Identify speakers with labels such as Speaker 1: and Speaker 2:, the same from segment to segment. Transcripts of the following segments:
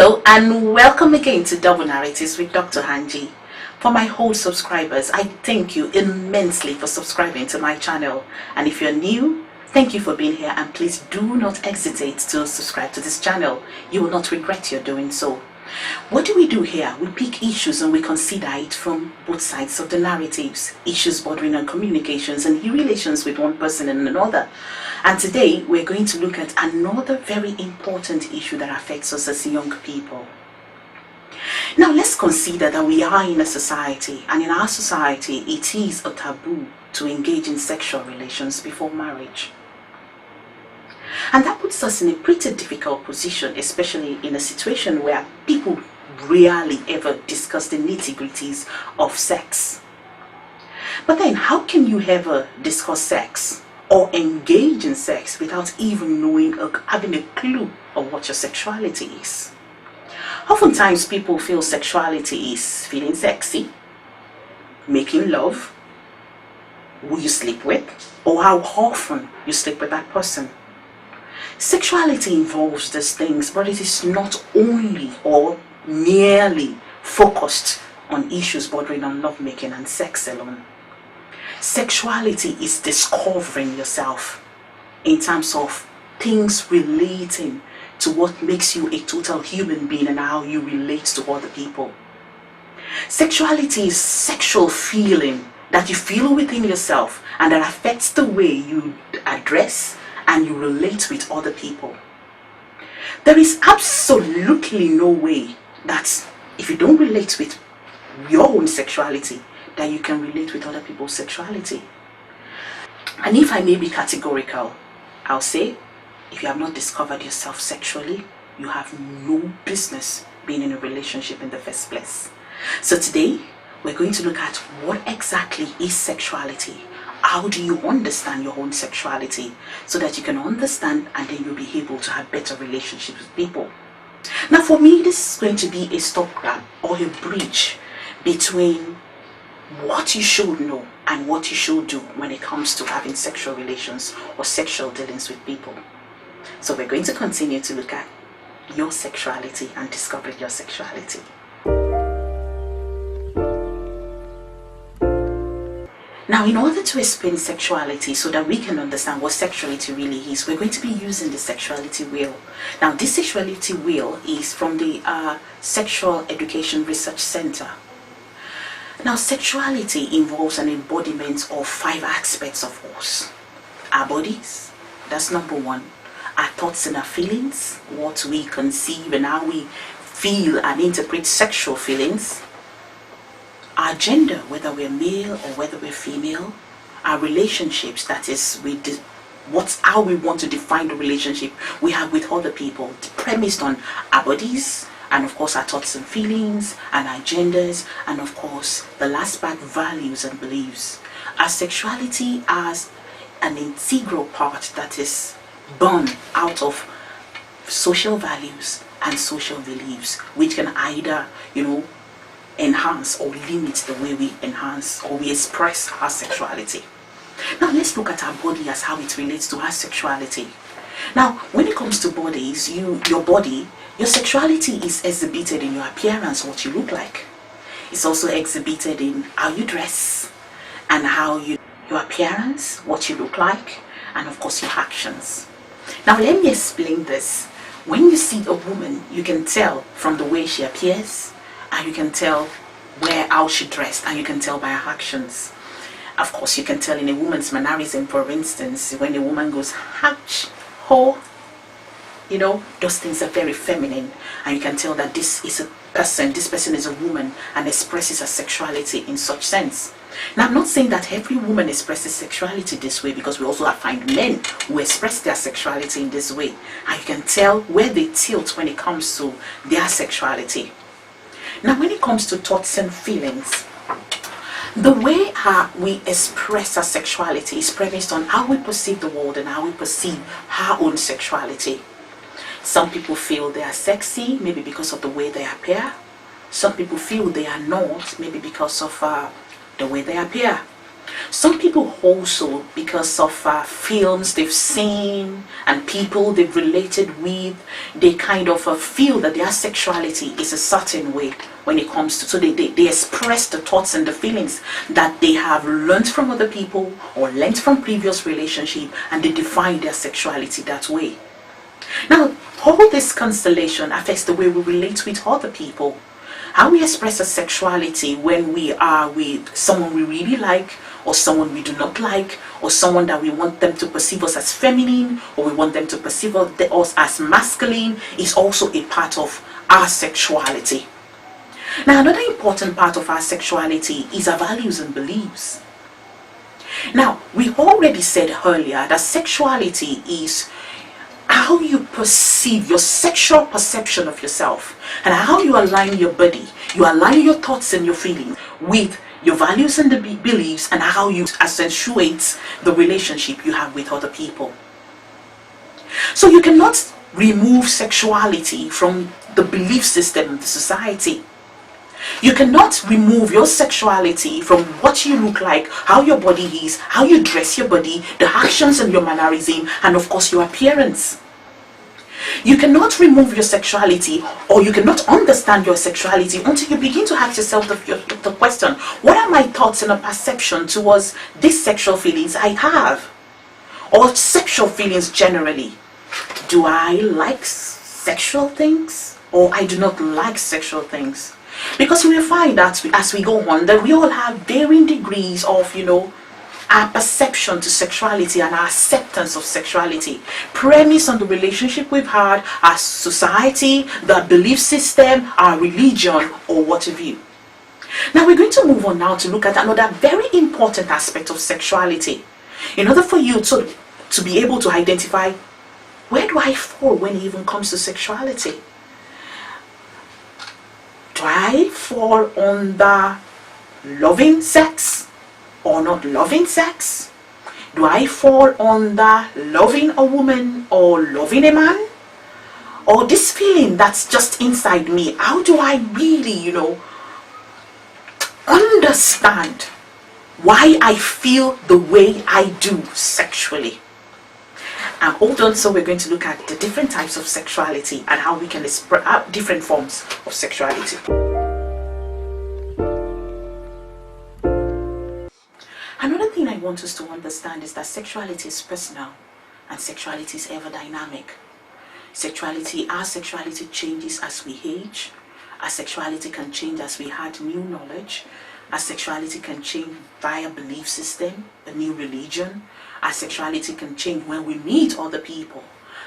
Speaker 1: Hello and welcome again to Double Narratives with Dr. Hanji. For my whole subscribers, I thank you immensely for subscribing to my channel. And if you're new, thank you for being here, and please do not hesitate to subscribe to this channel. You will not regret your doing so. What do we do here? We pick issues and we consider it from both sides of the narratives, issues bordering on communications and relations with one person and another. And today we're going to look at another very important issue that affects us as young people. Now let's consider that we are in a society, and in our society it is a taboo to engage in sexual relations before marriage. And that puts us in a pretty difficult position, especially in a situation where people rarely ever discuss the nitty-gritties of sex. But then how can you ever discuss sex or engage in sex without even knowing or having a clue of what your sexuality is? Oftentimes people feel sexuality is feeling sexy, making love, who you sleep with, or how often you sleep with that person. Sexuality involves these things, but it is not only or merely focused on issues bordering on lovemaking and sex alone. Sexuality is discovering yourself in terms of things relating to what makes you a total human being and how you relate to other people. Sexuality is sexual feeling that you feel within yourself and that affects the way you address and you relate with other people. There is absolutely no way that if you don't relate with your own sexuality, that you can relate with other people's sexuality. And if I may be categorical, I'll say, if you have not discovered yourself sexually, you have no business being in a relationship in the first place. So today, we're going to look at what exactly is sexuality. How do you understand your own sexuality so that you can understand and then you'll be able to have better relationships with people. Now for me, this is going to be a stopgap or a bridge between what you should know and what you should do when it comes to having sexual relations or sexual dealings with people. So we're going to continue to look at your sexuality and discovering your sexuality. Now, in order to explain sexuality so that we can understand what sexuality really is, we're going to be using the sexuality wheel. Now, this sexuality wheel is from the Sexual Education Research Center. Now, sexuality involves an embodiment of 5 aspects of us. Our bodies, that's number 1. Our thoughts and our feelings, what we conceive and how we feel and interpret sexual feelings. Our gender, whether we're male or whether we're female. Our relationships, that is, how we want to define the relationship we have with other people, premised on our bodies, and of course our thoughts and feelings, and our genders, and of course the last part, values and beliefs. Our sexuality as an integral part that is born out of social values and social beliefs, which can either, enhance or limit the way we enhance or we express our sexuality. Now let's look at our body as how it relates to our sexuality. Now when it comes to bodies, your body, your sexuality is exhibited in your appearance, what you look like. It's also exhibited in how you dress and your appearance, what you look like, and of course your actions. Now let me explain this. When you see a woman, you can tell from the way she appears, and you can tell how she dressed, and you can tell by her actions. Of course, you can tell in a woman's mannerism, for instance, when a woman goes, ouch, ho, those things are very feminine, and you can tell that this person is a woman and expresses her sexuality in such sense. Now, I'm not saying that every woman expresses sexuality this way, because we also find men who express their sexuality in this way, and you can tell where they tilt when it comes to their sexuality. Now, when it comes to thoughts and feelings, the way we express our sexuality is premised on how we perceive the world and how we perceive our own sexuality. Some people feel they are sexy, maybe because of the way they appear. Some people feel they are not, maybe because of the way they appear. Some people also, because of films they've seen and people they've related with, they kind of feel that their sexuality is a certain way when it comes to, so they express the thoughts and the feelings that they have learned from other people or learned from previous relationship, and they define their sexuality that way. Now, all this constellation affects the way we relate with other people. How we express a sexuality when we are with someone we really like, or someone we do not like, or someone that we want them to perceive us as feminine, or we want them to perceive us as masculine, is also a part of our sexuality. Now, another important part of our sexuality is our values and beliefs. Now, we already said earlier that sexuality is how you perceive your sexual perception of yourself, and how you align your body, you align your thoughts and your feelings with your values and the beliefs, and how you accentuate the relationship you have with other people. So you cannot remove sexuality from the belief system of the society. You cannot remove your sexuality from what you look like, how your body is, how you dress your body, the actions and your mannerism, and of course your appearance. You cannot remove your sexuality, or you cannot understand your sexuality until you begin to ask yourself the question, what are my thoughts and a perception towards these sexual feelings I have, or sexual feelings generally? Do I like sexual things, or I do not like sexual things? Because we will find that as we go on, that we all have varying degrees of, our perception to sexuality and our acceptance of sexuality, premise on the relationship we've had, our society, the belief system, our religion, or what have you. Now we're going to move on now to look at another very important aspect of sexuality, in order for you to be able to identify, where do I fall when it even comes to sexuality? Do I fall under loving sex or not loving sex? Do I fall under loving a woman or loving a man? Or this feeling that's just inside me, how do I really, understand why I feel the way I do sexually? And hold on, so we're going to look at the different types of sexuality and how we can express different forms of sexuality. Another thing I want us to understand is that sexuality is personal and sexuality is ever dynamic. Our sexuality changes as we age. Our sexuality can change as we add new knowledge. Our sexuality can change via belief system, a new religion. Our sexuality can change when we meet other people.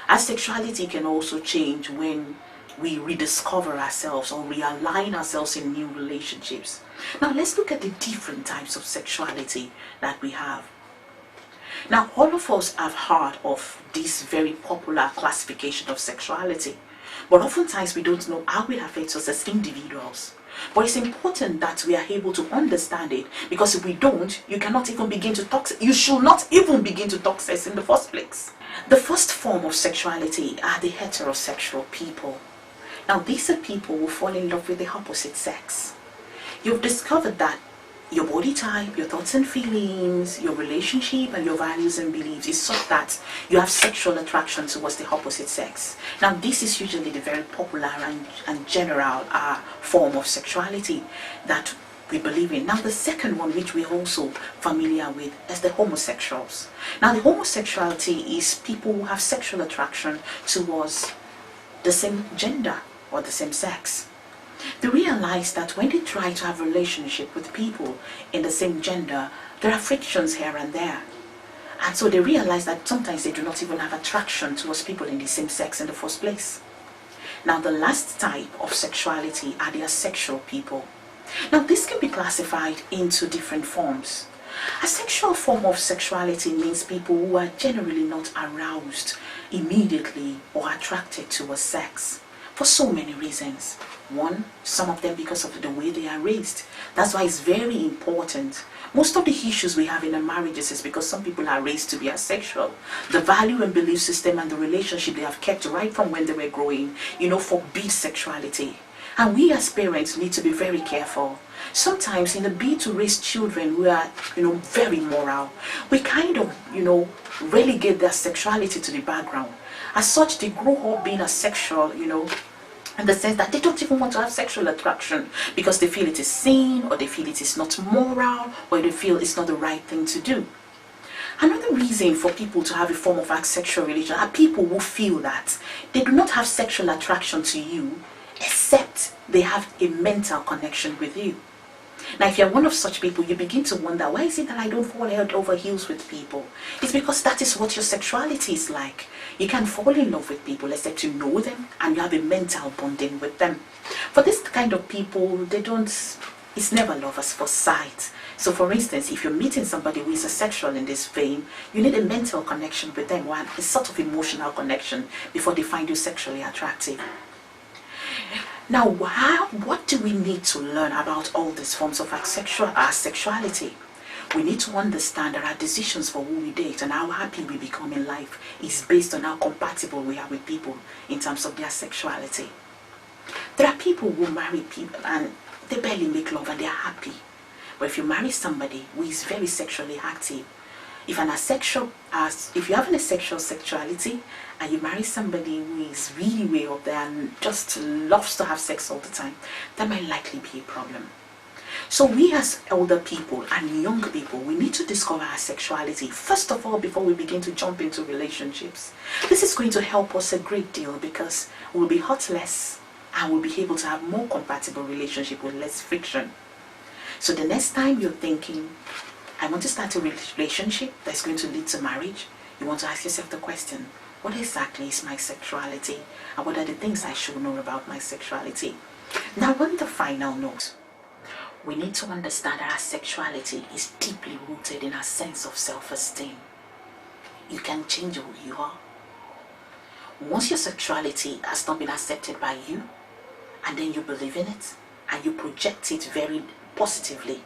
Speaker 1: Our sexuality can also change when we rediscover ourselves or realign ourselves in new relationships. Now let's look at the different types of sexuality that we have. Now all of us have heard of this very popular classification of sexuality, but oftentimes we don't know how it affects us as individuals. But it's important that we are able to understand it, because if we don't, you cannot even begin to talk. You should not even begin to talk sex in the first place. The first form of sexuality are the heterosexual people. Now these are people who fall in love with the opposite sex. You've discovered that your body type, your thoughts and feelings, your relationship and your values and beliefs is such that you have sexual attraction towards the opposite sex. Now this is usually the very popular and general form of sexuality that we believe in. Now the second one, which we're also familiar with, is the homosexuals. Now the homosexuality is people who have sexual attraction towards the same gender or the same sex. They realize that when they try to have a relationship with people in the same gender, there are frictions here and there. And so they realize that sometimes they do not even have attraction towards people in the same sex in the first place. Now the last type of sexuality are the asexual people. Now this can be classified into different forms. A sexual form of sexuality means people who are generally not aroused immediately or attracted towards sex for so many reasons. One, some of them because of the way they are raised. That's why it's very important. Most of the issues we have in our marriages is because some people are raised to be asexual. The value and belief system and the relationship they have kept right from when they were growing, forbid sexuality. And we as parents need to be very careful. Sometimes in the bid to raise children who are, very moral, we kind of, relegate their sexuality to the background. As such, they grow up being asexual, in the sense that they don't even want to have sexual attraction because they feel it is sin, or they feel it is not moral, or they feel it's not the right thing to do. Another reason for people to have a form of asexual religion are people who feel that they do not have sexual attraction to you except they have a mental connection with you. Now, if you're one of such people, you begin to wonder, why is it that I don't fall head over heels with people? It's because that is what your sexuality is like. You can't fall in love with people except you know them and you have a mental bonding with them. For this kind of people, it's never love at first sight. So for instance, if you're meeting somebody who is asexual in this vein, you need a mental connection with them, or a sort of emotional connection before they find you sexually attractive. Now, what do we need to learn about all these forms of asexuality? We need to understand that our decisions for who we date and how happy we become in life is based on how compatible we are with people in terms of their sexuality. There are people who marry people and they barely make love and they're happy. But if you marry somebody who is very sexually active, if you have an asexual sexuality and you marry somebody who is really way up there and just loves to have sex all the time, that might likely be a problem. So we as older people and young people, we need to discover our sexuality first of all before we begin to jump into relationships. This is going to help us a great deal because we'll be hurt less and we'll be able to have more compatible relationship with less friction. So the next time you're thinking, I want to start a relationship that's going to lead to marriage, you want to ask yourself the question, what exactly is my sexuality? And what are the things I should know about my sexuality? Now, on the final note, we need to understand that our sexuality is deeply rooted in our sense of self-esteem. You can change who you are. Once your sexuality has not been accepted by you, and then you believe in it, and you project it very positively,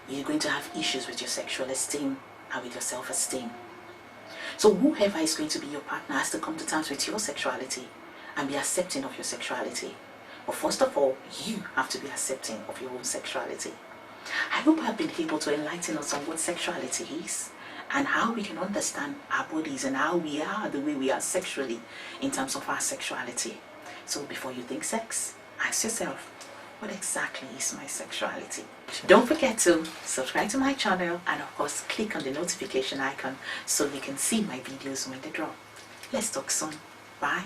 Speaker 1: you're going to have issues with your sexual esteem and with your self-esteem. So whoever is going to be your partner has to come to terms with your sexuality and be accepting of your sexuality. But first of all, you have to be accepting of your own sexuality. I hope I've been able to enlighten us on what sexuality is and how we can understand our bodies and how we are the way we are sexually in terms of our sexuality. So before you think sex, ask yourself, what exactly is my sexuality? Don't forget to subscribe to my channel and of course click on the notification icon so you can see my videos when they drop. Let's talk soon. Bye.